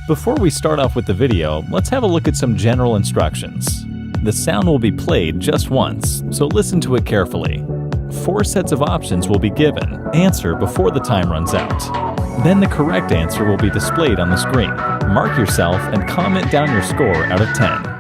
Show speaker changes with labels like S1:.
S1: Before we start off with the video, let's have a look at some general instructions. The sound will be played just once, so listen to it carefully. 4 sets of options will be given. Answer before the time runs out. Then the correct answer will be displayed on the screen. Mark yourself and comment down your score out of 10.